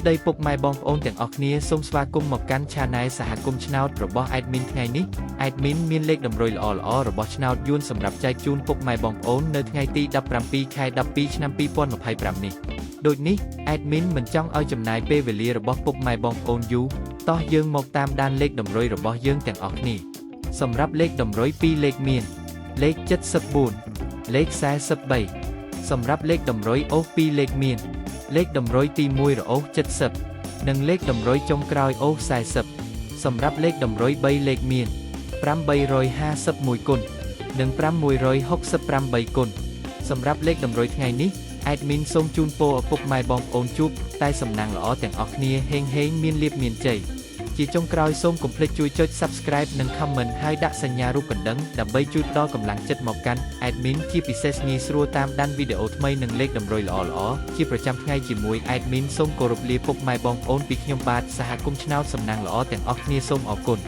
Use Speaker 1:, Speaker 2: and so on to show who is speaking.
Speaker 1: ស្ដីពុកម៉ែបងប្អូនទាំងអស់គ្នាសូមស្វាគមន៍មកកាន់ Channel សហគមន៍ឆ្នោតរបស់ Admin ថ្ងៃនេះ Admin មានលេខតម្រុយល្អៗរបស់ឆ្នោតយួនសម្រាប់ចែកជូនពុកម៉ែបងប្អូននៅថ្ងៃទី17 ខែ 12 ឆ្នាំ 2025 នេះដូចនេះ Admin មិនចង់ឲ្យចំណាយពេលវេលារបស់ពុកម៉ែបងប្អូនយូរតោះយើងមកតាមដានលេខតម្រុយរបស់យើងទាំងអស់គ្នាសម្រាប់លេខតម្រុយ2លេខមានលេខ74លេខ43សម្រាប់លេខតម្រុយអូស2លេខមានលេខតម្រុយទី1រអូស70និងលេខតម្រុយចុងក្រោយអូស40សម្រាប់លេខតម្រុយ3លេខមាន851គុណនិង668គុណសម្រាប់លេខតម្រុយថ្ងៃនេះ Admin សូមជូនពរឪពុកម៉ែបងប្អូនជួបតែសំណាងល្អទាំងអស់គ្នាហេងមានលាភមានជ័យជាចុងក្រោយសូមកុំភ្លេចជួយចុច Subscribe និង Comment ហើយដាក់សញ្ញារូបកណ្ដឹងដើម្បីជួយផ្ដល់កម្លាំងចិត្តមកកាន់ Admin ជាពិសេសងាយស្រួលតាមដានវីដេអូថ្មីនិងលេខតម្រុយល្អៗជាប្រចាំថ្ងៃជាមួយ Admin សូមគោរពលាពុកម៉ែបងប្អូនពីខ្ញុំបាទសហគមន៍ឆ្នោតសំណាងល្អទាំងអស់គ្នាសូមអរគុណ